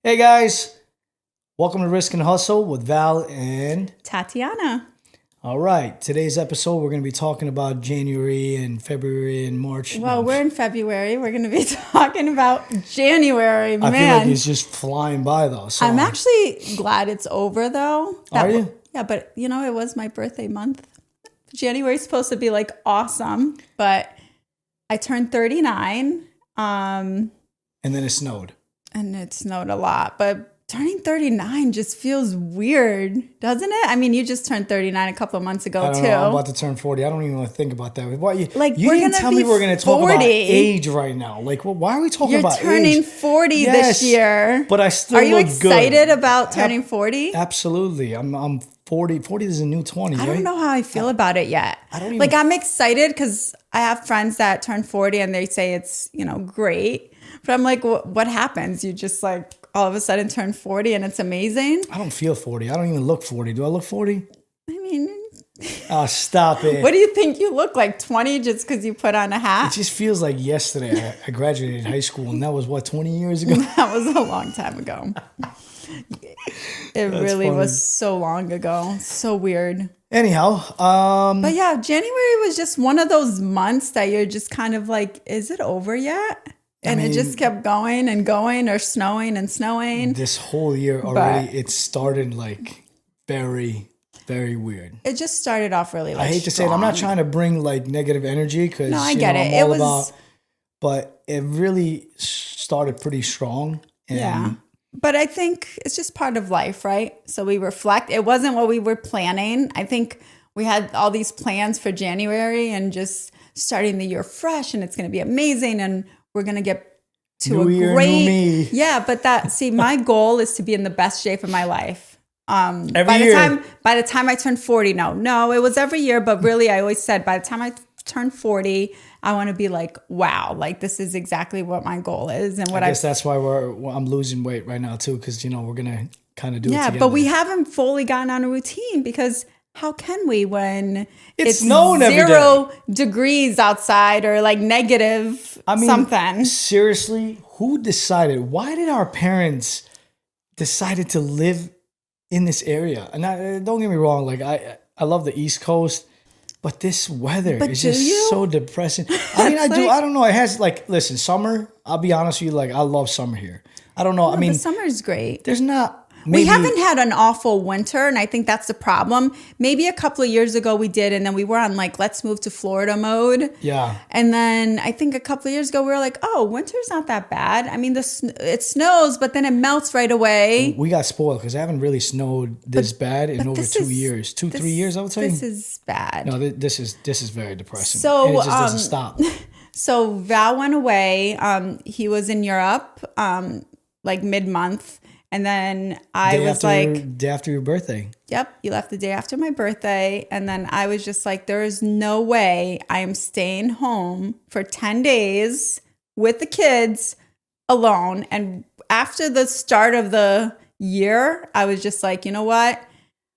Hey guys, welcome to Risk and Hustle with Val and Tatiana. all right. Today's episode we're going to be talking about January and February and March. Well, No, we're in February. We're going to be talking about January. I feel like Man, it's just flying by though. So I'm actually glad it's over though. Are you? Yeah, but it was my birthday month. January's supposed to be like awesome, but I turned 39, and then it snowed. and it snowed a lot. But turning 39 just feels weird, doesn't it? I mean, you just turned 39 a couple of months ago I don't too. know. I'm about to turn 40. I don't even want to think about that. Why you Like, you we're didn't gonna tell me be we're going to talk 40. about age right now. Like, well, why are we talking You're about turning age? 40 Yes, this year. but I still Are you look excited good. about turning 40? Absolutely. I'm 40. 40 is a new 20, I right? don't know how I feel about it yet. I don't even- Like, I'm excited because I have friends that turn 40 and they say it's, great. But I'm like, what happens? You just like all of a sudden turn 40 and it's amazing? I don't feel 40. I don't even look 40. Do I look 40? I mean, Oh, stop it. what do you think you look like? 20 just because you put on a It hat? just feels like yesterday I graduated high school, and that was what, 20 years ago? That was a long time ago. It really funny. was so long ago. So weird. Anyhow, But yeah, January was just one of those months that you're just kind of like, is it over yet? And it just kept going and going, or snowing and snowing. this whole year already, it started like very, very weird. It just started off really like I hate to say it. I'm not strong. trying to bring like negative energy because No, I get it. I'm It all was- about, but it really started pretty strong. And Yeah. But I think it's just part of life, right? So we reflect. It wasn't what we were planning. I think we had all these plans for January and just starting the year fresh, and it's going to be amazing, and we're going to get to New a year, new great me. Yeah, but my goal is to be in the best shape of my life. Every by the year. by the time I turned 40, no, it was every year, but really I always said by the time I turn 40, I want to be like, wow, like this is exactly what my goal is and what I guess that's why I'm losing weight right now too, because we're gonna kind of do it Yeah, together. but we haven't fully gotten on a routine because how can we when It's snowing every day. 0 degrees outside or like negative something? Seriously, who decided? Why did our parents decided to live in this area? And don't get me wrong, like I love the East Coast, but this weather But is do just you? so depressing. I mean, I do. Like- I don't know. It has like, listen, summer. I'll be honest with you. Like, I love summer here. I don't know. I mean, The summer's great. there's not. We Maybe, haven't had an awful winter, and I think that's the problem. Maybe a couple of years ago we did, and then we were on like, let's move to Florida mode. Yeah. And then I think a couple of years ago we were like, oh, winter's not that bad. I mean, it snows, but then it melts right away. We got spoiled because it haven't really snowed this bad in But over this 2 is- years, 3 this- years. I would say. This is bad. No, this is very depressing. So, and it just doesn't stop. So Val went away. He was in Europe, like mid-month. And then I was like, day after your birthday. yep, you left the day after my birthday. And then I was just like, there is no way I am staying home for 10 days with the kids alone. And after the start of the year, I was just like, you know what?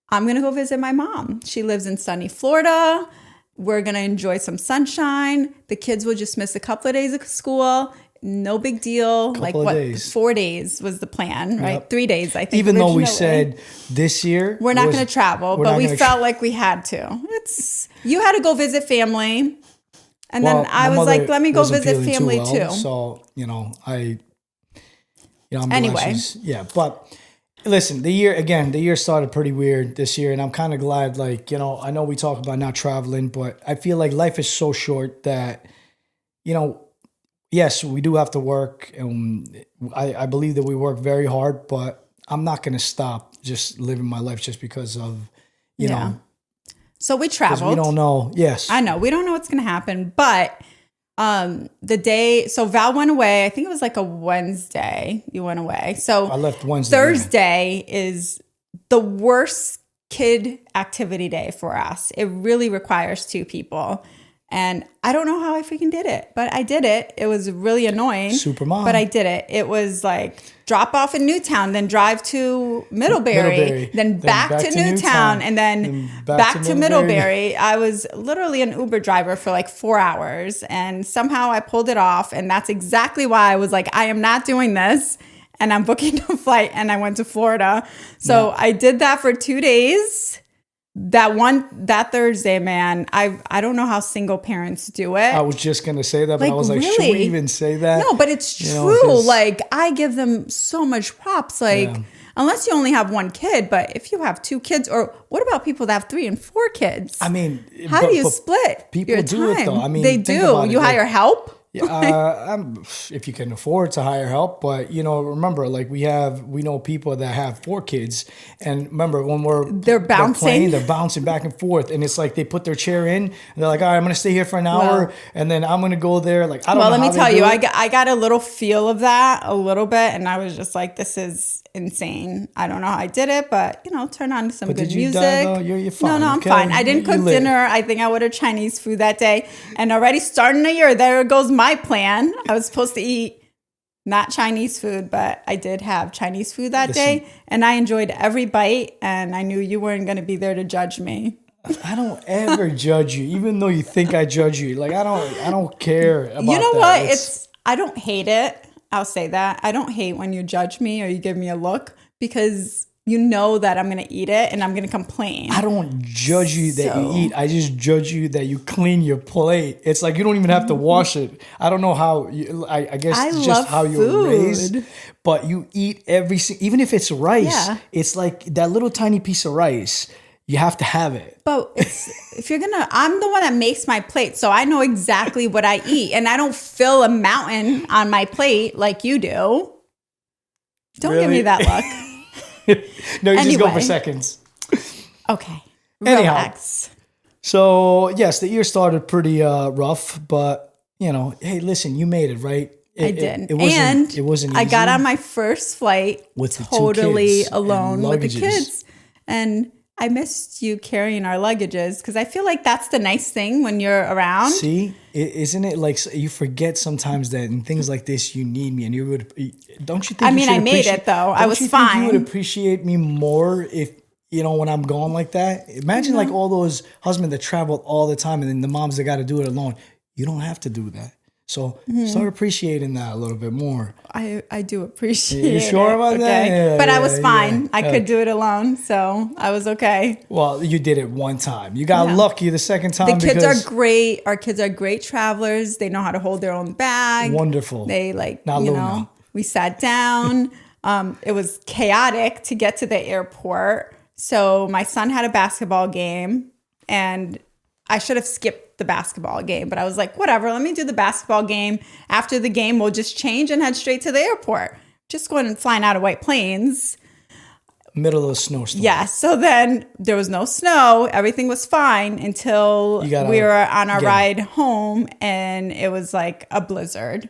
I'm going to go visit my mom. She lives in sunny Florida. We're going to enjoy some sunshine. The kids will just miss a couple of days of school. No big deal. Couple of days. 4 days was the plan, right? Yep. 3 days, I think. Even though we originally. said this year We're not going to travel, we're but not we gonna felt like we had to. You had to go visit family. And Well, then I my was like, mother let me go wasn't visit feeling family well, too. So I'm Anyway. yeah. But listen, the year started pretty weird this year, and I'm kind of glad. Like I know we talk about not traveling, but I feel like life is so short that yes, we do have to work, and I believe that we work very hard, but I'm not going to stop just living my life just because of you Yeah. know. So we 'Cause traveled. we don't know. Yes, I know. We don't know what's going to happen. But so Val went away. I think it was like a Wednesday you went away. So I left Wednesday. Thursday is the worst kid activity day for us. It really requires 2 people. And I don't know how I freaking did it, but I did it. It was really annoying. Super mom. But I did it. It was like drop off in Newtown, then drive to Middlebury, then back to Newtown, and then back to Middlebury. I was literally an Uber driver for like 4 hours, and somehow I pulled it off. And that's exactly why I was like, I am not doing this. and I'm booking a flight, and I went to Florida. So I did that for 2 days. That Thursday, man, I don't know how single parents do it. I was just gonna say that, but Like, I was like, should we really? even say that? No, but it's You know, true. 'cause- Like, I give them so much props. Like, Yeah. unless you only have one kid, but if you have 2 kids, or what about people that have 3 and 4 kids? I mean, How do you split people your do it, time? though. I mean, they think do. about it, You like- hire help. If you can afford to hire help, but remember, like we know people that have 4 kids, and remember when They're bouncing. they're bouncing back and forth, and it's like they put their chair in, and they're like, all right, I'm gonna stay here for an hour, Well- and then I'm gonna go there. Like I don't Well, know. let me how they tell do you, it. I got a little feel of that a little bit, and I was just like, this is insane. I don't know how I did it, but turn on some good did you music. die, though? You're fine, No, I'm okay? fine. I didn't You cook lit. dinner. I think I ordered Chinese food that day, and already starting the year, there goes my plan. I was supposed to eat not Chinese food, but I did have Chinese food that day, and I enjoyed every bite, and I knew you weren't going to be there to judge me. I don't ever judge you, even though you think I judge you. Like I don't care about. You know that. what? I don't hate it. I'll say that. I don't hate when you judge me or you give me a look, because you know that I'm going to eat it and I'm going to complain. I don't judge you that you So- eat. I just judge you that you clean your plate. It's like you don't even have to wash it. I don't know how. I guess I it's love just how you were raised. food. But you eat even if it's rice. Yeah. It's like that little tiny piece of rice. You have to have it. But if you're I'm the one that makes my plate, so I know exactly what I eat, and I don't fill a mountain on my plate like you do. Don't give me Really? that look. No, you just go for Anyway. seconds. Okay. Anyhow. Relax. So yes, the year started pretty rough, but hey, listen, you made it, right? I did. It wasn't easy. I got on my first flight With the 2 totally kids and alone with the luggages. kids. And I missed you carrying our luggages, because I feel like that's the nice thing when you're around. See, isn't it like you forget sometimes that in things like this you need me, and you would don't you think? I you mean, should I made appreciate- it, though. I don't was you think fine. You would appreciate me more if when I'm gone like that. Imagine like all those husbands that travel all the time, and then the moms that got to do it alone. You don't have to do that. So start appreciating that a little bit more. I do appreciate You sure it, about that? Yeah, but I was yeah, fine. yeah. I could do it alone, so I was okay. Well, you did it one time. You got Yeah. lucky the second time. The kids because are great. Our kids are great travelers. They know how to hold their own bag. Wonderful. They Not Luna. we sat down. It was chaotic to get to the airport. So my son had a basketball game, and I should have skipped the basketball game, but I was like, whatever, let me do the basketball game. After the game, we'll just change and head straight to the airport. Just going and flying out of White Plains. Middle of a snowstorm. Yeah. So then there was no snow. Everything was fine until You gotta we were on our get it. ride home, and it was like a blizzard.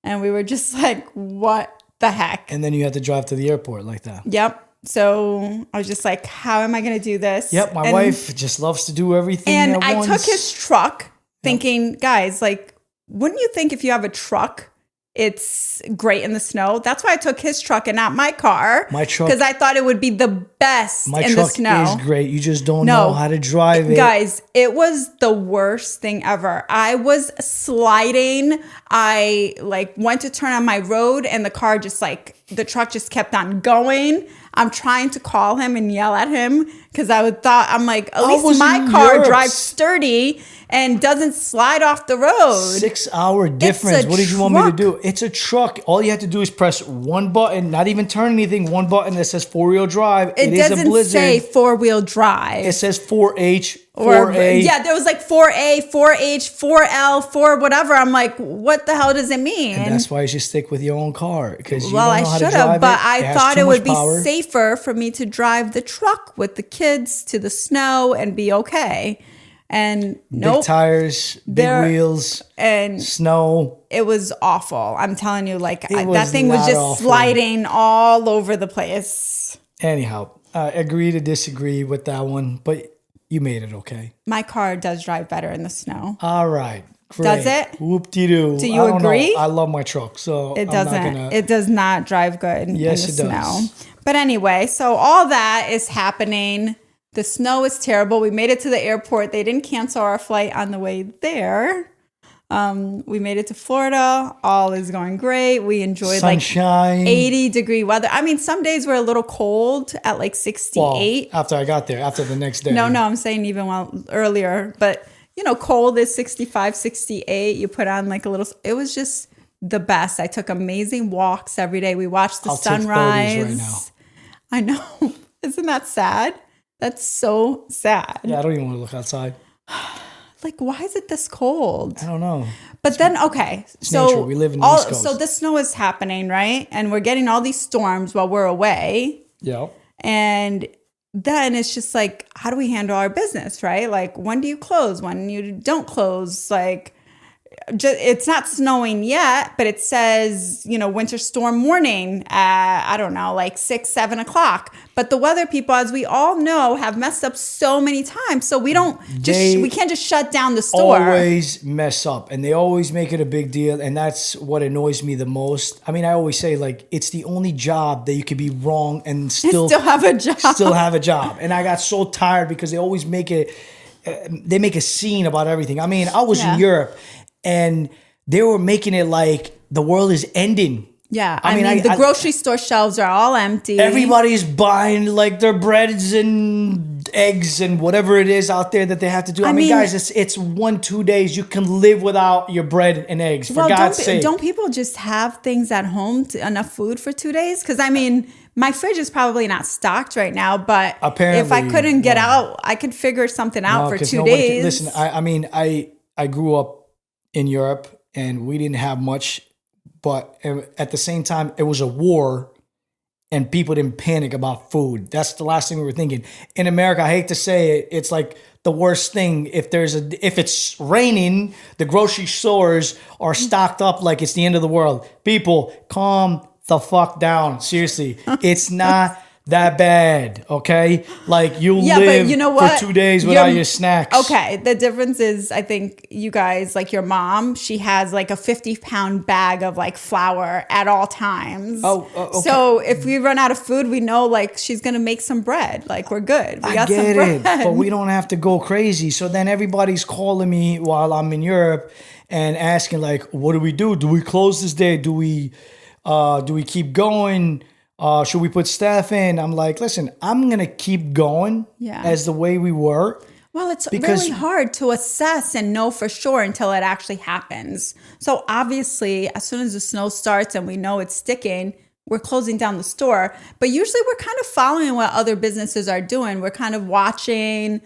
And we were just like, what the heck? And then you had to drive to the airport like that. Yep. So I was just like, how am I going to do this? Yep, my And- wife just loves to do everything And at I once. took his truck thinking, guys, like, wouldn't you think if you have a truck, it's great in the snow? That's why I took his truck and not my car. My truck- Because I thought it would be the best My in the truck snow. is great. You just don't No. know how to drive it. Guys, it was the worst thing ever. I was sliding. I went to turn on my road, and the truck just kept on going. I'm trying to call him and yell at him because I'm like, at was least my in car Europe. drives sturdy and doesn't slide off the road. 6 hour difference. a What did you want me to truck. do? It's a truck. All you have to do is press one button, not even turn anything, one button that says 4-wheel drive. It is a doesn't blizzard. say 4-wheel drive. It says 4H, Or 4A. yeah, there was like 4A, 4H, 4L, 4 whatever. I'm like, what the hell does it mean? And that's why you should stick with your own car because you Well, don't I know how to should drive have, but it. I has thought too it much would be power. safer for me to drive the truck with the kids to the snow and be okay. And Big nope. tires, big There- wheels, And snow. it was awful. I'm telling you, that was thing was not just awful. sliding all over the place. Anyhow, agree to disagree with that one, but you made it okay. My car does drive better in the snow. All right. Great. Does it? Whoop-de-doo. Do you I don't know. agree? I love my truck, so It I'm not doesn't. gonna. It does not drive good Yes, in the it does. snow. But anyway, so all that is happening. The snow is terrible. We made it to the airport. They didn't cancel our flight on the way there. We made it to Florida. All is going great. We enjoyed Sunshine. like 80-degree weather. I mean, some days were a little cold at like 68. Well, after I got there, after the next day. No, I'm saying even earlier. But, cold is 65, 68. You put on like a little, it was just the best. I took amazing walks every day. We watched the I'll take 30s sunrise. right now. I know. Isn't that sad? That's so sad. Yeah, I don't even want to look outside. Like, why is it this cold? I don't know. But then, okay, nature. We live in the East Coast. So the snow is happening, right? And we're getting all these storms while we're away. Yeah. And then it's just like, how do we handle our business, right? Like, when do you close? When you don't close? Like, it's not snowing yet, but it says, winter storm warning at, I don't know, like 6, 7 o'clock. But the weather people, as we all know, have messed up so many times. So we can't just shut down the store. Always mess up, and they always make it a big deal. And that's what annoys me the most. I mean, I always say, like, it's the only job that you could be wrong and still have a job. Still have a job. And I got so tired because they always make it, they make a scene about everything. I mean, I was in Europe, and they were making it like the world is ending. Yeah, I mean, the grocery store shelves are all empty. Everybody's buying like their breads and eggs and whatever it is out there that they have to do. I mean, guys, it's 1-2 days. You can live without your bread and eggs, for God's sake. Don't people just have things at home, enough food for 2 days? Because, I mean, my fridge is probably not stocked right now, but apparently, if I couldn't get out, I could figure something out for 2 days. Listen, I grew up in Europe, and we didn't have much, but at the same time, it was a war, and people didn't panic about food. That's the last thing we were thinking. In America, I hate to say it, it's like the worst thing. If it's raining, the grocery stores are stocked up like it's the end of the world. People, calm the fuck down. Seriously, it's not that bad, okay? Like, you live for 2 days without your snacks. Okay, the difference is, I think you guys, like your mom, she has like a 50-pound bag of like flour at all times. Oh, okay. So if we run out of food, we know like she's gonna make some bread. Like, we're good. We got some bread. But we don't have to go crazy. So then everybody's calling me while I'm in Europe and asking like, what do we do? Do we close this day? Do we keep going? Should we put staff in? I'm like, listen, I'm going to keep going as the way we were. Well, it's really hard to assess and know for sure until it actually happens. So obviously, as soon as the snow starts and we know it's sticking, we're closing down the store. But usually we're kind of following what other businesses are doing. We're kind of watching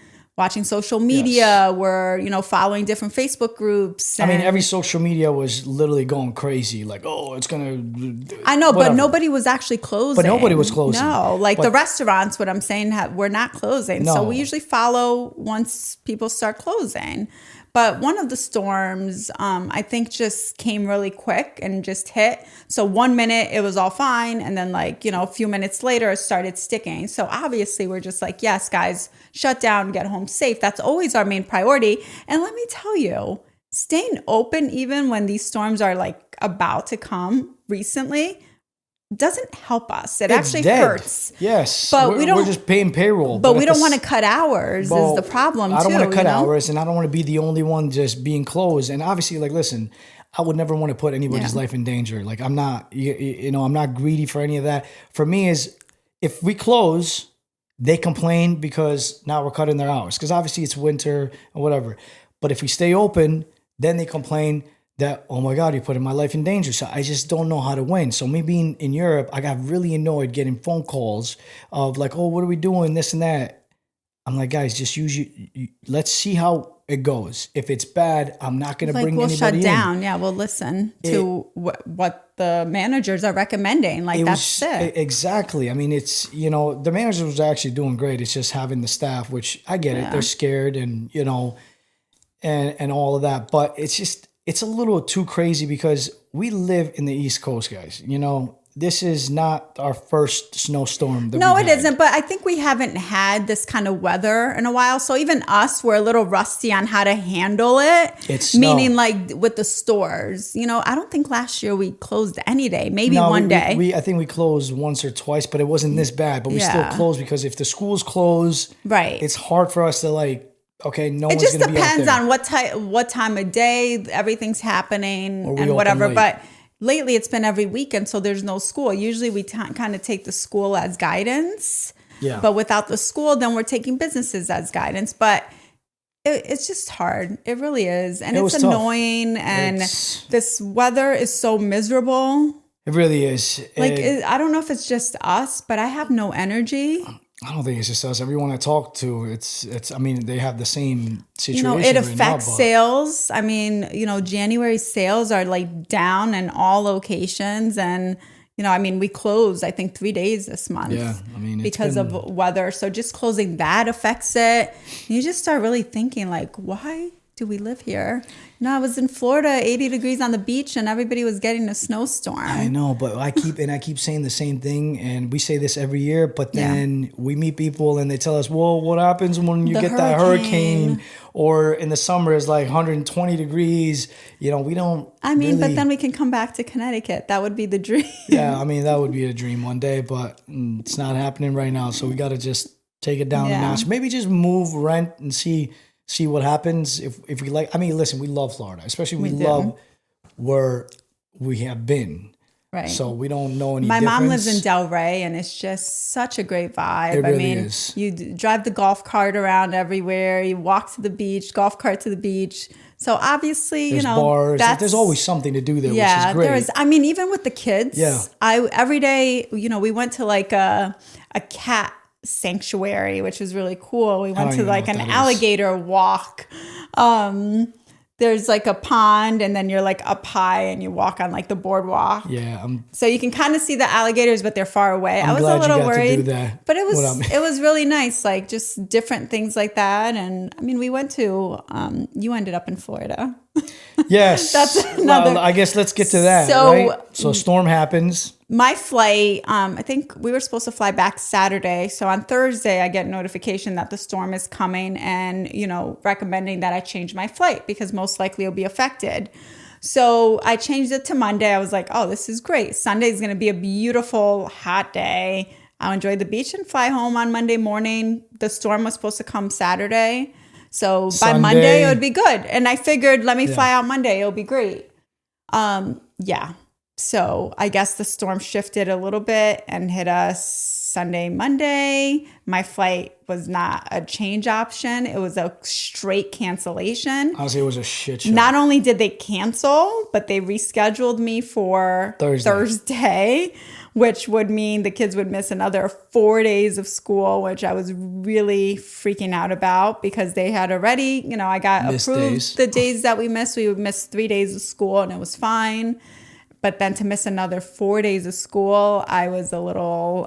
social media. Yes. We're, following different Facebook groups. I mean, every social media was literally going crazy. Like, oh, it's going to... I know, whatever. But nobody was actually closing. But nobody was closing. No, the restaurants, what I'm saying, we're not closing. No. So we usually follow once people start closing. But one of the storms, I think, just came really quick and just hit. So 1 minute it was all fine. And then a few minutes later, it started sticking. So obviously we're just like, yes, guys, shut down, get home safe. That's always our main priority. And let me tell you, staying open even when these storms are about to come recently doesn't help us. It's actually hurts. Yes, but we're just paying payroll. But we don't want to cut hours. Is the problem? I don't want to cut hours, and I don't want to be the only one just being closed. And obviously, listen, I would never want to put anybody's life in danger. I'm not, I'm not greedy for any of that. For me, is if we close, they complain because now we're cutting their hours because obviously it's winter or whatever. But if we stay open, then they complain that, oh my God, you're putting my life in danger. So I just don't know how to win. So me being in Europe, I got really annoyed getting phone calls of oh, what are we doing? This and that. I'm like, guys, just use let's see how it goes. If it's bad, I'm not going to bring anybody in. We'll shut down. Yeah, we'll listen to what the managers are recommending. That's it. Exactly. I mean, it's, the managers was actually doing great. It's just having the staff, which I get it. They're scared and, and all of that. But it's a little too crazy because we live in the East Coast, guys. This is not our first snowstorm. No, it isn't. But I think we haven't had this kind of weather in a while. So even us, we're a little rusty on how to handle it. It's meaning with the stores. I don't think last year we closed any day. Maybe one day. I think we closed once or twice, but it wasn't this bad. But we still closed because if the schools close, right, it's hard for us to okay, no It one's just going to be out depends there. on what time of day everything's happening we and open whatever. late. But lately, it's been every weekend, so there's no school. Usually, we kind of take the school as guidance. Yeah. But without the school, then we're taking businesses as guidance. But it's just hard. It really is, and It it's was tough. annoying. And It's- this weather is so miserable. It really is. I don't know if it's just us, but I have no energy. I don't think it's just us. Everyone I talk to, it's. I mean, they have the same situation. It right affects now, but- sales. I mean, January sales are like down in all locations. And, I mean, we closed, I think, 3 days this month. Yeah, I mean, it's because been- of weather. So just closing that affects it. You just start really thinking like, why do we live here? I was in Florida, 80 degrees on the beach, and everybody was getting a snowstorm. I know, but I keep saying the same thing, and we say this every year. But then we meet people, and they tell us, "Well, what happens when you The get that hurricane, hurricane. or in the summer it's like 120 degrees?" We don't. I mean, really- but then we can come back to Connecticut. That would be the dream. yeah, I mean, that would be a dream one day, but it's not happening right now. So we got to just take it down a Yeah. notch. Maybe just move, rent, and see what happens. If we like, I mean, listen, we love Florida, especially we We do. love where we have been. Right. So we don't know any My mom lives difference. in Delray, and it's just such a great vibe. It really I mean, is. you drive the golf cart around everywhere. You walk to the beach, golf cart to the beach. So obviously, There's bars. that's There's always something to do there, which yeah. is great. There is. I mean, even with the kids, Yeah. Every day, we went to like a cat sanctuary, which was really cool. We went don't to even like know an what that is. alligator walk. There's like a pond, and then you're like up high, and you walk on like the boardwalk. yeah, So you can kind of see the alligators, but they're far away. I was glad a you little got to worried, do that. but it was What it was really nice, like just different things like that. And I mean, we went to you ended up in Florida. yes. That's another- Well, I guess let's get to that. So- right? So storm happens. My flight, I think we were supposed to fly back Saturday. So on Thursday, I get notification that the storm is coming, and recommending that I change my flight because most likely it'll be affected. So I changed it to Monday. I was like, oh, this is great. Sunday is going to be a beautiful, hot day. I'll enjoy the beach and fly home on Monday morning. The storm was supposed to come Saturday. So by Sunday. Monday, it would be good. And I figured, let me fly out Monday. It'll be great. Yeah. So I guess the storm shifted a little bit and hit us Sunday, Monday. My flight was not a change option. It was a straight cancellation. Honestly, it was a shit show. Not only did they cancel, but they rescheduled me for Thursday, which would mean the kids would miss another 4 days of school, which I was really freaking out about because they had already, I got Missed approved days. the days that we missed. We would miss 3 days of school, and it was fine. But then to miss another 4 days of school, I was a little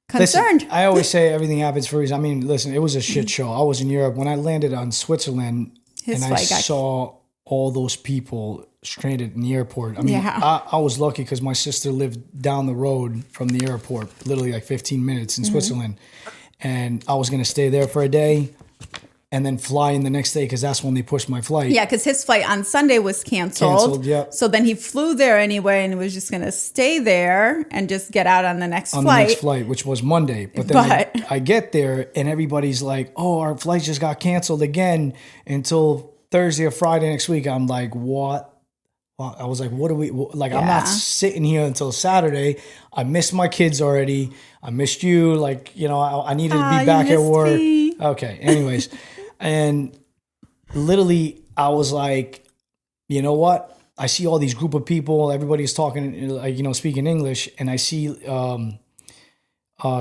concerned. Listen, I always say everything happens for a reason. I mean, listen, it was a shit show. I was in Europe when I landed on Switzerland, His and I flight got- saw all those people stranded in the airport. I mean, Yeah. I was lucky because my sister lived down the road from the airport, literally like 15 minutes in Mm-hmm. Switzerland, and I was gonna stay there for a day, and then fly in the next day because that's when they pushed my flight. Yeah, because his flight on Sunday was canceled. Canceled, yep. So then he flew there anyway and was just going to stay there and just get out on the next on flight. the next flight, which was Monday. But then I get there and everybody's like, "Oh, our flight just got canceled again until Thursday or Friday next week." I'm like, "What?" Well, I was like, "What do we like?" I'm not Yeah. sitting here until Saturday. I missed my kids already. I missed you. Like, I needed to Aw, be you back at missed work. me. Okay. Anyways, and literally, I was like, you know what? I see all these group of people. Everybody's talking, like, speaking English, and I see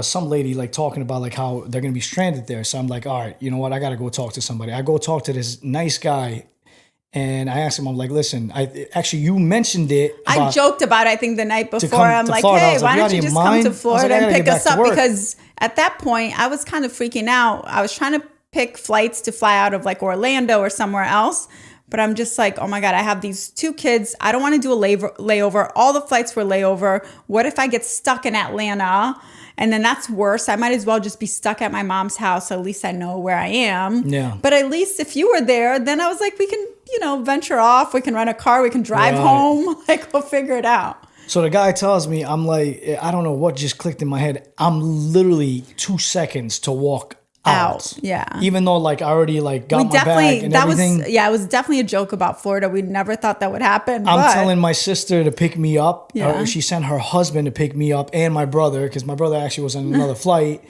some lady like talking about like how they're gonna be stranded there. So I'm like, all right, you know what? I gotta go talk to somebody. I go talk to this nice guy, and I asked him, I'm like, listen, you mentioned it. I about- joked about it, I think, the night before. come I'm to like, Florida. I hey, was like, why "You don't out you of your just come to mind?" I was Florida like, "I and gotta pick get us back up?" to work. Because at that point, I was kind of freaking out. I was trying to pick flights to fly out of like Orlando or somewhere else. But I'm just like, oh my God, I have these 2 kids. I don't want to do a layover. All the flights were layover. What if I get stuck in Atlanta? And then that's worse. I might as well just be stuck at my mom's house. At least I know where I am. Yeah. But at least if you were there, then I was like, we can, venture off. We can rent a car. We can drive Right. home. Like, we'll figure it out. So the guy tells me, I'm like, I don't know what just clicked in my head. I'm literally 2 seconds to walk out. Yeah. Even though like I already like got We my definitely, bag and that everything. was, yeah, it was definitely a joke about Florida. We never thought that would happen. I'm but telling my sister to pick me up. Yeah. She sent her husband to pick me up and my brother, because my brother actually was on another flight.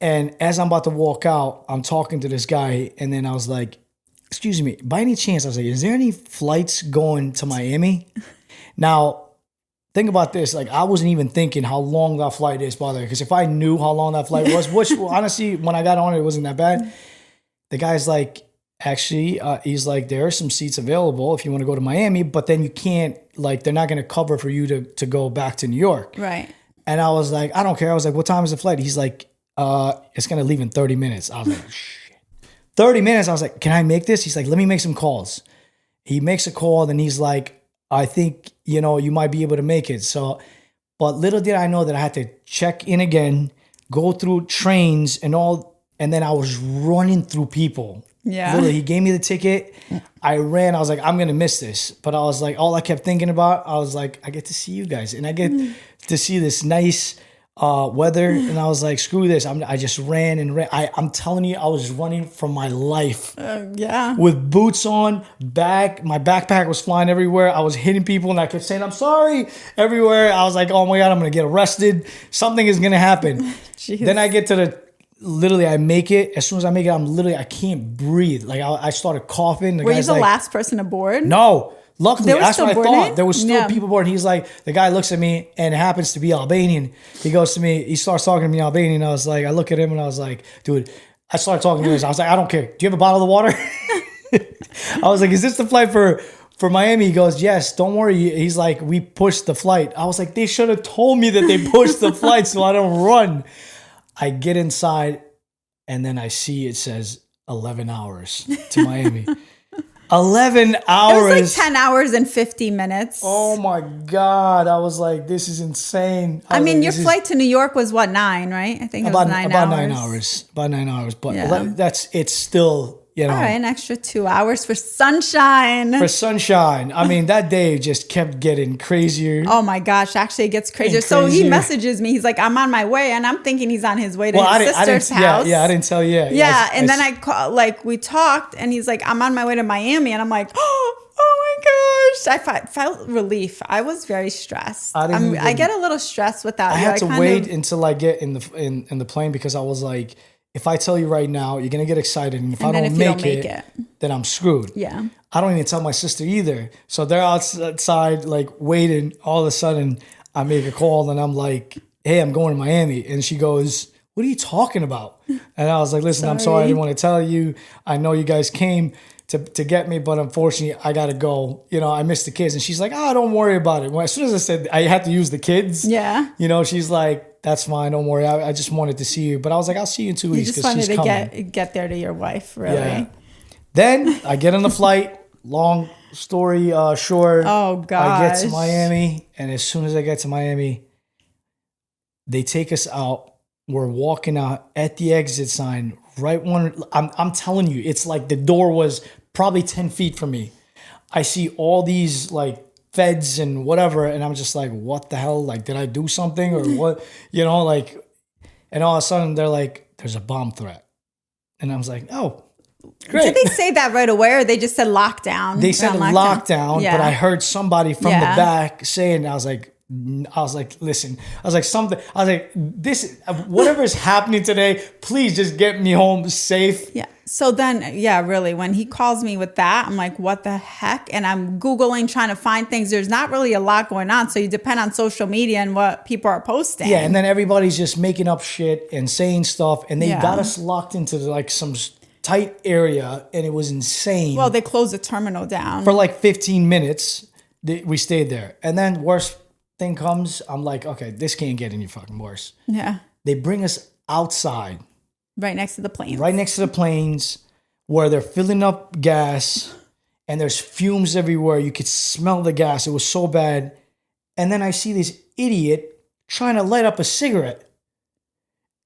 And as I'm about to walk out, I'm talking to this guy. And then I was like, excuse me, by any chance, I was like, is there any flights going to Miami? Now, think about this. Like, I wasn't even thinking how long that flight is, by the way, because if I knew how long that flight was, which honestly, when I got on it, it wasn't that bad. The guy's like, actually, he's like, there are some seats available if you want to go to Miami, but then you can't, like, they're not going to cover for you to go back to New York. right. And I was like, I don't care. I was like, what time is the flight? He's like, it's going to leave in 30 minutes. I was like, shit. 30 minutes. I was like, can I make this? He's like, let me make some calls. He makes a call, then he's like, I think, you know, you might be able to make it. So, but little did I know that I had to check in again, go through trains and all, and then I was running through people. Yeah. Literally, he gave me the ticket. I ran. I was like, I'm going to miss this. But I was like, all I kept thinking about, I was like, I get to see you guys. And I get to see this nice weather. And I was like, screw this. I just ran and ran. I'm telling you, I was running for my life. Yeah. With boots on, my backpack was flying everywhere. I was hitting people and I kept saying, I'm sorry, everywhere. I was like, oh my God, I'm going to get arrested. Something is going to happen. Jeez. Then I get to literally I make it. As soon as I make it, I can't breathe. Like I started coughing. Were you the last person aboard? No. Luckily, There was that's what I still thought. boarding? There was still Yeah. people boarding. He's like, the guy looks at me and it happens to be Albanian. He goes to me, he starts talking to me in Albanian. I was like, I look at him and I was like, dude, I started talking to him. I was like, I don't care. Do you have a bottle of water? I was like, is this the flight for Miami? He goes, yes, don't worry. He's like, we pushed the flight. I was like, they should have told me that they pushed the flight so I don't run. I get inside and then I see it says 11 hours to Miami. 11 hours. It was like 10 hours and 50 minutes. Oh my God. I was like, this is insane. I mean, like, your this is flight to New York was what, 9, right? I think it was 9 about hours. 9 hours. About 9 hours. But Yeah. it's still, you know. All right, an extra 2 hours for sunshine. For sunshine. I mean, that day just kept getting crazier. Oh my gosh, actually it gets crazier. And So he crazier. messages me. He's like, I'm on my way. And I'm thinking he's on his way to I his sister's house. Yeah, I didn't tell you. Yeah, and then I call, like we talked, and he's like, "I'm on my way to Miami," and I'm like, "Oh my gosh!" I felt relief. I was very stressed. I didn't I even- get a little stressed without I you. had to kind wait of- until I get in the plane because I was like, if I tell you right now, you're gonna get excited, and if I then don't if you make, don't make it, it. then I'm screwed. Yeah. I don't even tell my sister either. So they're outside like waiting. All of a sudden, I make a call and I'm like, "Hey, I'm going to Miami," and she goes, "What are you talking about?" And I was like, "Listen, I'm sorry. I didn't want to tell you. I know you guys came to get me, but unfortunately, I gotta go. You know, I missed the kids." And she's like, "Oh, don't worry about it." Well, as soon as I said I had to use the kids, Yeah. you know, she's like, "That's fine. Don't worry. I just wanted to see you." But I was like, "I'll see you in 2 You weeks just because wanted she's to coming." get there to your wife, really. Yeah. Then I get on the flight. Long story short. Oh, I get to gosh. Miami, and as soon as I get to Miami, they take us out. We're walking out at the exit sign. Right when I'm telling you, it's like the door was probably 10 feet from me. I see all these like feds and whatever, and I'm just like, what the hell? Like, did I do something or what? You know, like, and all of a sudden they're like, there's a bomb threat. And I was like, oh, great. Did they say that right away, or they just said lockdown? They said Around lockdown, Yeah. but I heard somebody from Yeah. the back saying, I was like, listen, this, whatever is happening today, please just get me home safe. Yeah. So then, yeah, really, when he calls me with that, I'm like, what the heck? And I'm Googling, trying to find things. There's not really a lot going on. So you depend on social media and what people are posting. Yeah, and then everybody's just making up shit and saying stuff, and they Yeah. got us locked into like some tight area, and it was insane. Well, they closed the terminal down. For like 15 minutes, we stayed there. And then worst thing comes, I'm like, okay, this can't get any fucking worse. Yeah. They bring us outside, Right next to the plane. right next to the planes, where they're filling up gas, and there's fumes everywhere. You could smell the gas. It was so bad. And then I see this idiot trying to light up a cigarette.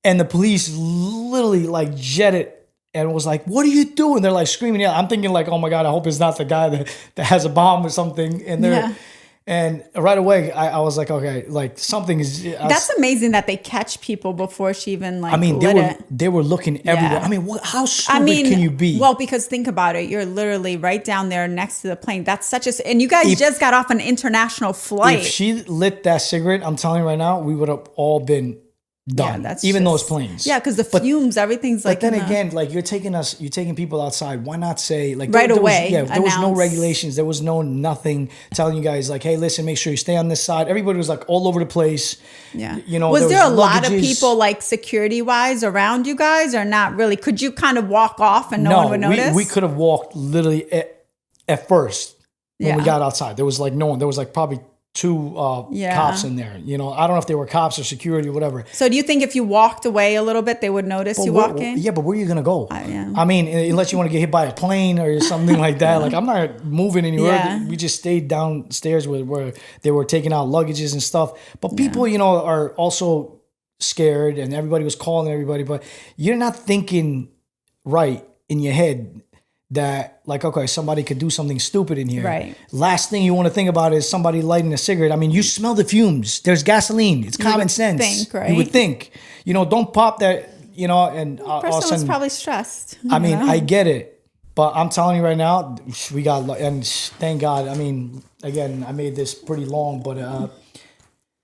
And the police literally like jet it and was like, what are you doing? They're like screaming. Yeah, I'm thinking like, oh my God, I hope it's not the guy that has a bomb or something. And they're Yeah. And right away, I was like, okay, like something is. That's amazing that they catch people before she even like. I mean, lit they were looking everywhere. Yeah. I mean, how stupid can you be? Well, because think about it, you're literally right down there next to the plane. That's such a, and you guys just got off an international flight. If she lit that cigarette, I'm telling you right now, we would have all been done. that's even just- those planes. Yeah, because the fumes, everything's like. But then in the- again, like you're taking people outside. Why not say like Right there away, Was, there was no announce. regulations. There was no nothing telling you guys like, hey, listen, make sure you stay on this side. Everybody was like all over the place. Yeah. You know, was there a lot of luggages. people like security wise around you guys or not really? Could you kind of walk off and no one would notice? we could have walked literally at first when we Yeah. got outside. There was like no one. There was like probably two cops in there. You know, I don't know if they were cops or security or whatever. So do you think if you walked away a little bit, they would notice you walking? Yeah, but where are you gonna go? yeah. I mean, unless you want to get hit by a plane or something like that. Like I'm not moving anywhere. Yeah. We just stayed downstairs where they were taking out luggages and stuff. But people, you know, are also scared, and everybody was calling everybody. But you're not thinking right in your head that like, okay, somebody could do something stupid in here. Right. Last thing you want to think about is somebody lighting a cigarette. I mean, you smell the fumes. There's gasoline. It's common would sense. think, right? You would think. You know, don't pop that. You know, and all of a Person was sudden, probably stressed. I mean, you know? I get it, but I'm telling you right now, we got and thank God. I mean, again, I made this pretty long, but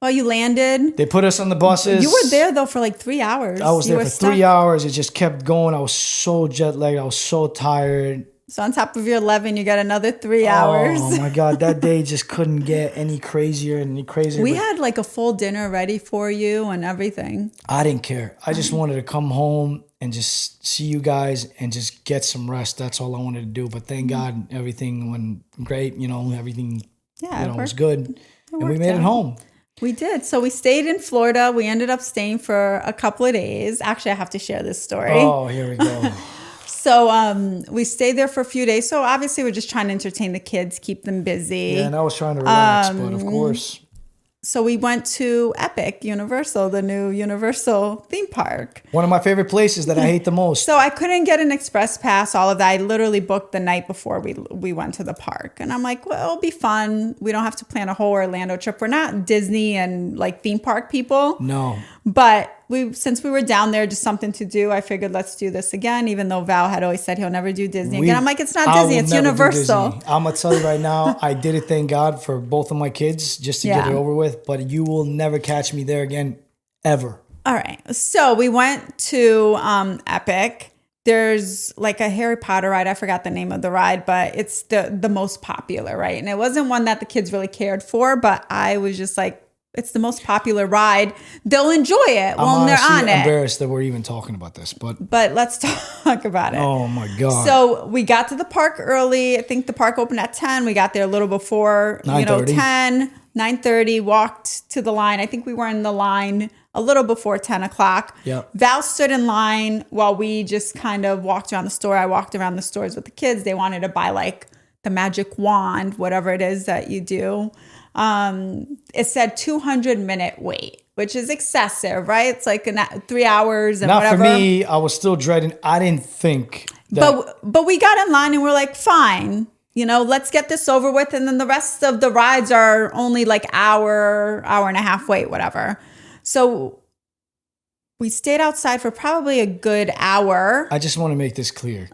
Well, you landed. they put us on the buses. You were there though for like 3 hours. I was You there were for stuck. 3 hours. It just kept going. I was so jet lagged. I was so tired. So on top of your 11, you got another 3 hours. Oh my God, that day just couldn't get any crazier and any crazier. We but had like a full dinner ready for you and everything. I didn't care. I just wanted to come home and just see you guys and just get some rest. That's all I wanted to do. But thank God everything went great. You know, everything Yeah, you know, it was worked- good. And we worked made it out. home. We did. So we stayed in Florida. We ended up staying for a couple of days. Actually, I have to share this story. Oh, here we go. So we stayed there for a few days. So obviously, we're just trying to entertain the kids, keep them busy. Yeah, and I was trying to relax, but of course. So we went to Epic Universal, the new Universal theme park. One of my favorite places that I hate the most. So I couldn't get an express pass, all of that. I literally booked the night before we went to the park. And I'm like, well, it'll be fun. We don't have to plan a whole Orlando trip. We're not Disney and like theme park people. No. But since we were down there, just something to do, I figured let's do this again, even though Val had always said he'll never do Disney again. I'm like, it's not I Disney, will it's never do Universal. Disney. I'm going to tell you right now, I did it, thank God, for both of my kids just to get Yeah. it over with. But you will never catch me there again, ever. All right. So we went to Epic. There's like a Harry Potter ride. I forgot the name of the ride, but it's the most popular, right? And it wasn't one that the kids really cared for, but I was just like, it's the most popular ride. They'll enjoy it I'm when they're honestly on it. embarrassed that we're even talking about this, but But let's talk about it. oh my God. So we got to the park early. I think the park opened at 10. We got there a little before, 9:30. 10, 9:30, walked to the line. I think we were in the line a little before 10 o'clock. Yep. Val stood in line while we just kind of walked around the store. I walked around the stores with the kids. They wanted to buy like the magic wand, whatever it is that you do. It said 200-minute wait, which is excessive, right? It's like 3 hours and not whatever. for me. I was still dreading. I didn't think that. But we got in line and we're like, fine, let's get this over with. And then the rest of the rides are only like hour and a half wait, whatever. So we stayed outside for probably a good hour. I just want to make this clear.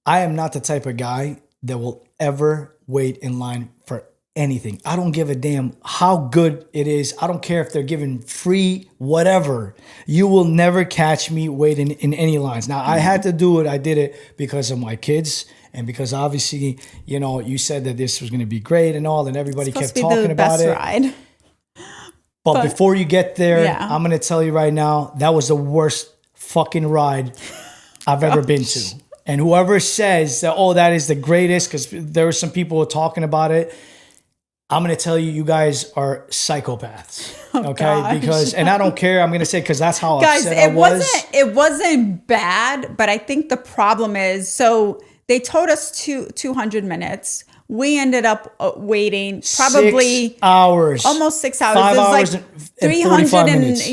I am not the type of guy that will ever wait in line for anything. I don't give a damn how good it is. I don't care if they're giving free whatever. You will never catch me waiting in any lines. Now, I had to do it. I did it because of my kids and because obviously, you said that this was going to be great and all, and everybody kept talking about it. Ride. But before you get there, Yeah. I'm going to tell you right now, that was the worst fucking ride I've ever been to. And whoever says that, that is the greatest, because there were some people talking about it, I'm going to tell you, you guys are psychopaths. Okay? gosh. Because, and I don't care, I'm going to say, because that's how Guys, upset I was. it wasn't bad, but I think the problem is, so they told us 200 minutes. We ended up waiting probably 6 hours. almost 6 hours. 5 It was hours like and 45 minutes.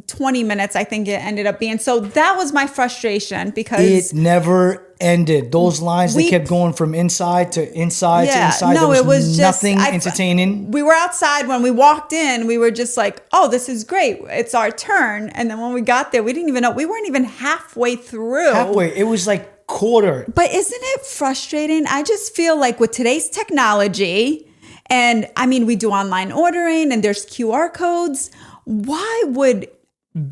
20 minutes, I think it ended up being. So that was my frustration because it never ended. Those lines, they kept going from inside to inside to inside. No, there it was nothing just entertaining. We were outside when we walked in. We were just like, "Oh, this is great! It's our turn." And then when we got there, we didn't even know. We weren't even halfway through. Halfway, it was like quarter. But isn't it frustrating? I just feel like with today's technology, and I mean, we do online ordering, and there's QR codes. Why would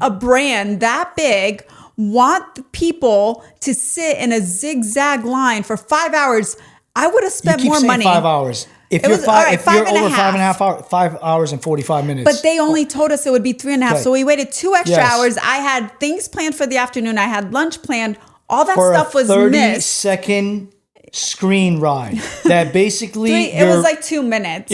a brand that big want the people to sit in a zigzag line for 5 hours? I would have spent You keep more saying money. 5 hours. If It you're was, all right, if you're five and a over half. 5.5 hours, 5 hours and 45 minutes. But they only told us it would be 3.5. Okay. So we waited 2 extra Yes. hours. I had things planned for the afternoon. I had lunch planned. All that for stuff a was 30-second screen ride that basically it was like 2 minutes.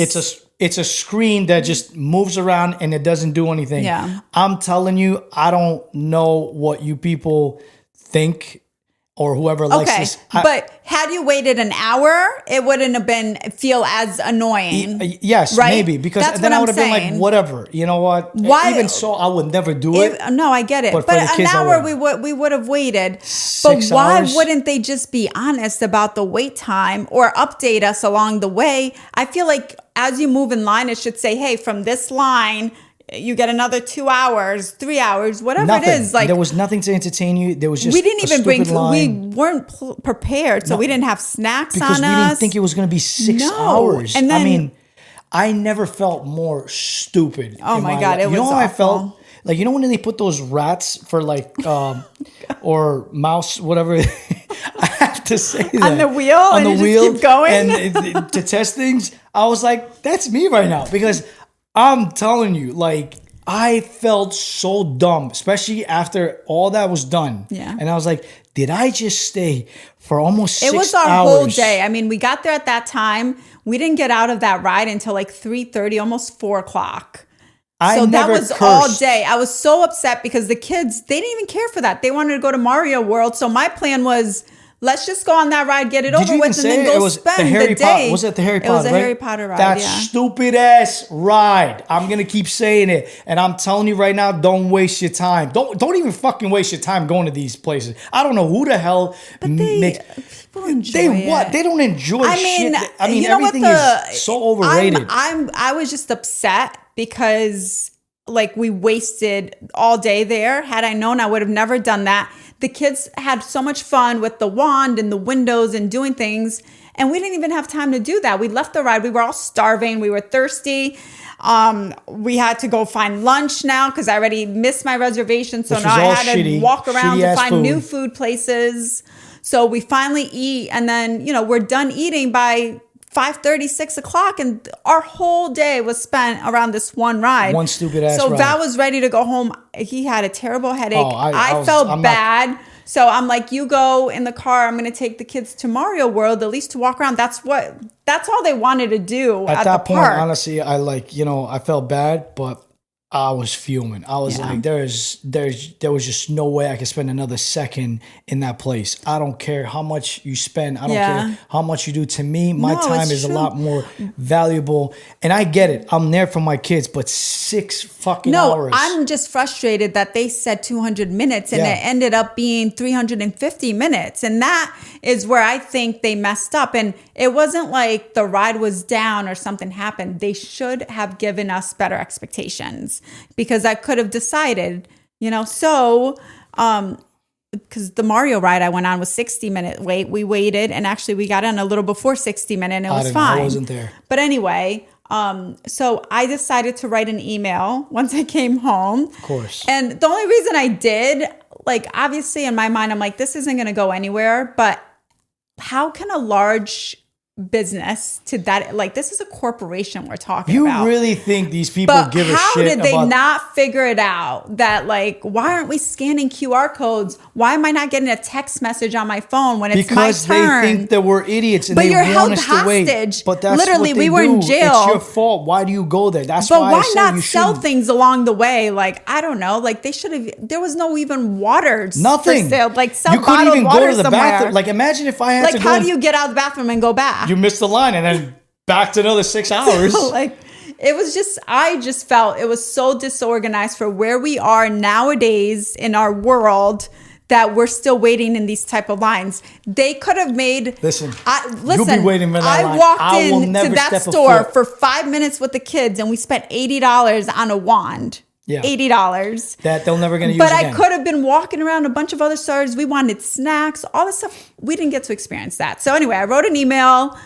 it's a screen that just moves around and it doesn't do anything. Yeah. I'm telling you, I don't know what you people think or whoever likes okay. this. But had you waited an hour, it wouldn't have been feel as annoying. Yes, right? maybe, because That's then what I I'm would have been like, saying. whatever. You know what? Why- Even so, I would never do it. No, I get it. But But, for the an kids, I hour would. we would have waited. 6 but why hours? wouldn't they just be honest about the wait time or update us along the way? I feel like as you move in line, it should say, "Hey, from this line, you get another 2 hours, 3 hours, whatever Nothing. it is." Like there was nothing to entertain you. There was just we didn't a even bring stupid food. line. We weren't prepared, so we didn't have snacks Because on we us. didn't think it was going to be 6 No. hours. And I then- mean, I never felt more stupid. Oh in my my God, life. it You know was how I awful. felt? Like, you know when they put those rats for like, or mouse, whatever. I have to say that. On the wheel? And you just keep going? And to test things, I was like, that's me right now. Because I'm telling you, like, I felt so dumb, especially after all that was done. Yeah. And I was like, did I just stay for almost 6 It hours? was our whole day. I mean, we got there at that time. We didn't get out of that ride until like 3:30, almost 4 o'clock. I So that never was cursed. all day. I was so upset because the kids, they didn't even care for that. They wanted to go to Mario World. So my plan was, let's just go on that ride, get it Did over you even with, and say then it go was spend the Harry the day. Was it the Harry Potter? It was a right? Harry Potter ride, That yeah. stupid ass ride. I'm gonna keep saying it, and I'm telling you right now, don't waste your time. Don't even fucking waste your time going to these places. I don't know who the hell makes. People enjoy They what? it. They don't enjoy shit. I mean, you know what everything is so overrated. I was just upset because like we wasted all day there. Had I known, I would have never done that. The kids had so much fun with the wand and the windows and doing things, and we didn't even have time to do that. We left the ride. We were all starving. We were thirsty. We had to go find lunch now because I already missed my reservation. So Which now was I all had shitty, to walk around to shitty-ass find food. new food places. So we finally eat, and then, you know, we're done eating by 5:30, 6 o'clock, and our whole day was spent around this one ride. One stupid ass So ride. Val was ready to go home. He had a terrible headache. Oh, I felt I'm not- bad. So I'm like, you go in the car. I'm going to take the kids to Mario World, at least to walk around. That's all they wanted to do at that the point, park. honestly, I felt bad, but I was fuming. I was Yeah. like, there was just no way I could spend another second in that place. I don't care how much you spend. I don't Yeah. care how much you do. To me, my No, time it's is a true. lot more valuable. And I get it. I'm there for my kids, but 6 fucking No, hours. I'm just frustrated that they said 200 minutes and Yeah. it ended up being 350 minutes. And that is where I think they messed up. And it wasn't like the ride was down or something happened. They should have given us better expectations because I could have decided, you know, so, because the Mario ride I went on was 60-minute wait. We waited and actually we got on a little before 60 minutes and it was fine. I wasn't there. But anyway, so I decided to write an email once I came home. Of course. And the only reason I did, like, obviously in my mind, I'm like, this isn't going to go anywhere. But how can a large business to that, like, this is a corporation we're talking You about. really think these people But give a how shit did they about not figure it out that, like, why aren't we scanning QR codes? Why am I not getting a text message on my phone when it's because my turn? they think that we're idiots and But they you're want held us to wait. hostage. But that's Literally, what they we were in do. jail. It's your fault. Why do you go there? That's But why I why say not you sell shouldn't. things along the way? Like, I don't know. Like, they should have. There was no even waters Nothing. for sale. Like, sell you couldn't bottled even water go to the somewhere. bathroom. Like, imagine if I had to Like, go. how do you get out of the bathroom and go back? You missed the line and then back to another 6 hours. Like, I just felt it was so disorganized for where we are nowadays in our world that we're still waiting in these type of lines. They could have made. Listen, you'll be waiting for that I line. walked I will into never that step a store foot. for 5 minutes with the kids, and we spent $80 on a wand. Yeah. $80. That they're never going to use But again. I could have been walking around a bunch of other stores. We wanted snacks, all this stuff. We didn't get to experience that. So anyway, I wrote an email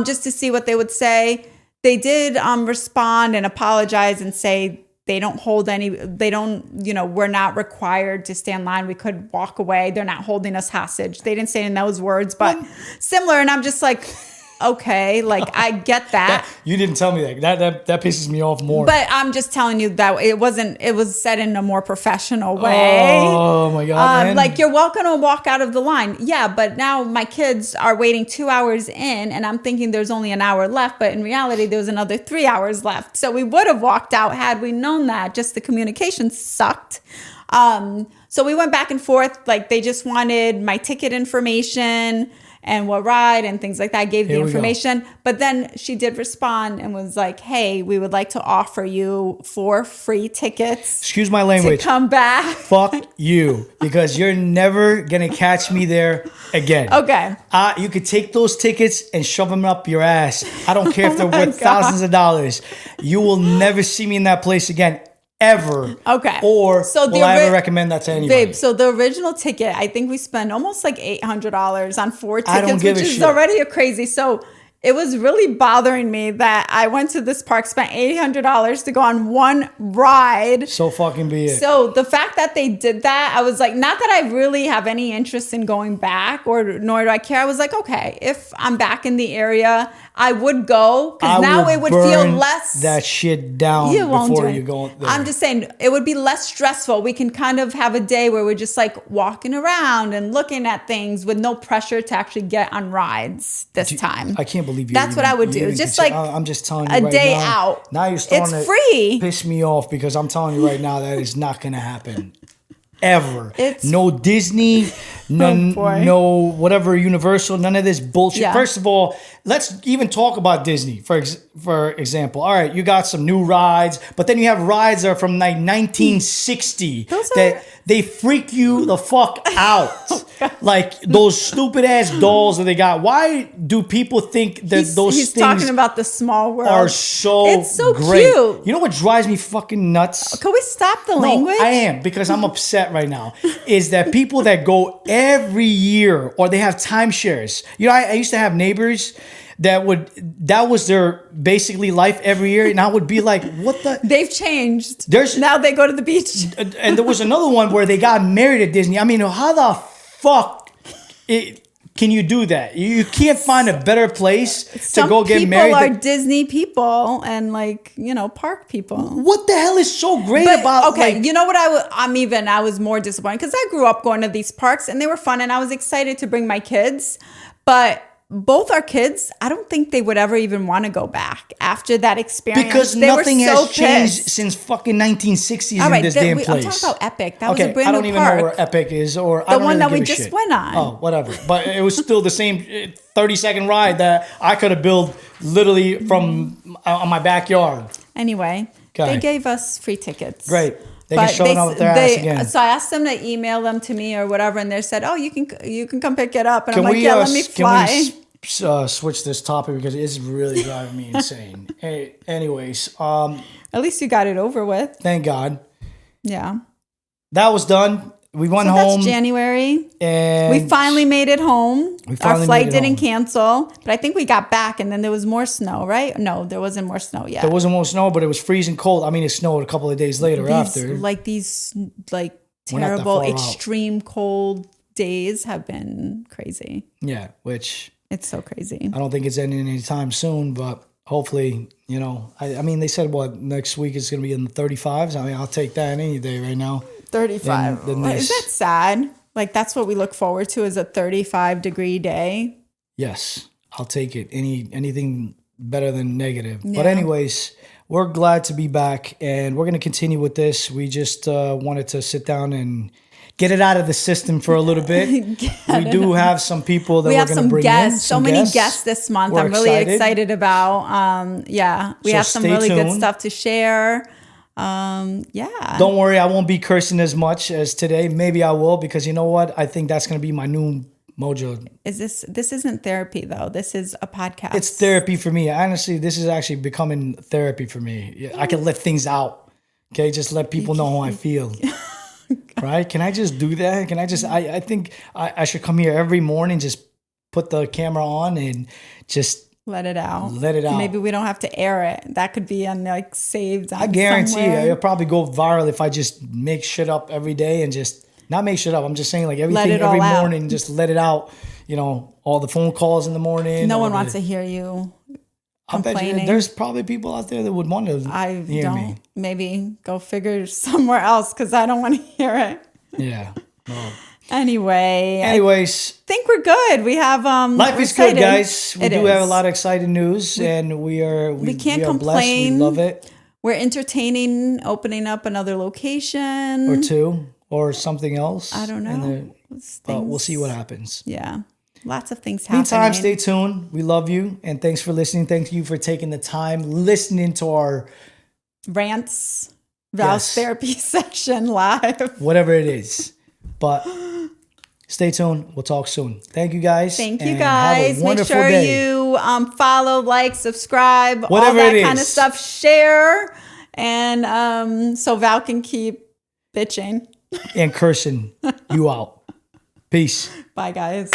just to see what they would say. They did respond and apologize and say they don't hold we're not required to stand in line. We could walk away. They're not holding us hostage. They didn't say in those words, but similar. And I'm just like, okay, like I get that. You didn't tell me that. That pisses me off more. But I'm just telling you that it was said in a more professional way. Oh my God, man. Like, you're welcome to walk out of the line. Yeah, but now my kids are waiting 2 hours in and I'm thinking there's only an hour left, but in reality there was another 3 hours left. So we would have walked out had we known that. Just the communication sucked. So we went back and forth. Like, they just wanted my ticket information and what ride and things like that. I gave the information. But then she did respond and was like, hey, we would like to offer you 4 free tickets. Excuse my language. To come back. Fuck you. Because you're never going to catch me there again. Okay. You could take those tickets and shove them up your ass. I don't care if they're worth thousands of dollars. You will never see me in that place again. Ever. Okay. Or will I ever recommend that to anybody? Babe, so the original ticket, I think we spent almost like $800 on 4 tickets, I don't give which a is shit. already a crazy. So it was really bothering me that I went to this park, spent $800 to go on one ride. So fucking be it. So the fact that they did that, I was like, not that I really have any interest in going back, or nor do I care. I was like, okay, if I'm back in the area, I would go, because now it would feel less. That shit down before you go there. I'm just saying it would be less stressful. We can kind of have a day where we're just like walking around and looking at things with no pressure to actually get on rides this time. I can't believe you. That's what I would do. Just like I'm just telling you a right day now, out. Now you're starting It's to free. piss me off, because I'm telling you right now that is not going to happen. Ever. It's- No Disney, none, boy. no whatever Universal, none of this bullshit. Yeah. First of all, let's even talk about Disney, for example. All right, you got some new rides, but then you have rides that are from like 1960 that they freak you the fuck out. Like those stupid ass dolls that they got. Why do people think that those he's things talking about the small world. are so It's so great? cute. You know what drives me fucking nuts? Can we stop the No, language? I am, because I'm upset right now. Is that people that go every year, or they have timeshares? You know, I used to have neighbors that was their basically life every year, and I would be like, what the? They've changed. Now they go to the beach. And there was another one where they got married at Disney. I mean, how the fuck can you do that? You can't find a better place to go get married. Some people are Disney people and park people. What the hell is so great about? Okay, like, you know what I was more disappointed because I grew up going to these parks and they were fun and I was excited to bring my kids, but both our kids, I don't think they would ever even want to go back after that experience. Because nothing has changed since fucking 1960s in this damn place. I'm talking about Epic. That was a brand new park. I don't even know where Epic is, or I don't one really that we give a just shit. went on. Oh, whatever. But it was still the same 30-second ride that I could have built literally from on my backyard. Anyway, they gave us free tickets. Great. They can show up with their ass again. So I asked them to email them to me or whatever, and they said, "Oh, you can come pick it up." And I'm like, "Yeah, let me fly." Can we switch this topic because it's really driving me insane? Hey, anyways, at least you got it over with. Thank God. Yeah. That was done. We went home. That's January. And we finally made it home. Our flight didn't cancel, but I think we got back and then there was more snow, right? No, there wasn't more snow yet. There wasn't more snow, but it was freezing cold. I mean, it snowed a couple of days later after. These terrible, extreme cold days have been crazy. Yeah, which... It's so crazy. I don't think it's ending anytime soon, but hopefully, I mean, they said, next week is going to be in the 35s. I mean, I'll take that any day right now. 35. Is that sad? Like, that's what we look forward to, is a 35-degree day? Yes, I'll take it. Anything better than negative. Yeah. But anyways, we're glad to be back, and we're going to continue with this. We just wanted to sit down and get it out of the system for a little bit. We do have some people that We we're have going to some bring guests, in. so many guests this month. We're I'm really excited about. Yeah, we So have some stay really good tuned. stuff to share. Yeah. Don't worry, I won't be cursing as much as today. Maybe I will, because you know what? I think that's going to be my new mojo. This isn't therapy though. This is a podcast. It's therapy for me. Honestly, this is actually becoming therapy for me. Yeah, I can let things out. Okay, just let people know how I feel. Right? Can I just do that? Can I just? I think I should come here every morning, just put the camera on and just Let it out. let it out. Maybe we don't have to air it. That could be on like saved. I guarantee somewhere. it'll probably go viral if I just make shit up every day and just not make shit up. I'm just saying like Let everything it all every out. morning, just let it out. You know, all the phone calls in the morning. No all one the- wants to hear you I bet you complaining. there's probably people out there that would want to I hear don't. me. Maybe go figure somewhere else because I don't want to hear it. Yeah. Well, Anyway, I anyways, think we're good. We have life we're is good, excited. guys. We It do have a is. lot of exciting news, and we can't are blessed. We complain. love it. We're entertaining opening up another location. Or two, or something else. I don't And know. but we'll see what happens. Yeah, lots of things happening. Meantime, stay tuned. We love you, and thanks for listening. Thank you for taking the time listening to our Rants, Val's Yes. therapy session live. whatever it is. But stay tuned. We'll talk soon. Thank you, guys. Thank you and have a guys. Make wonderful sure day. you follow, like, subscribe, Whatever all that it kind of is. stuff. Share, and so Val can keep bitching. and cursing you out. Peace. Bye, guys.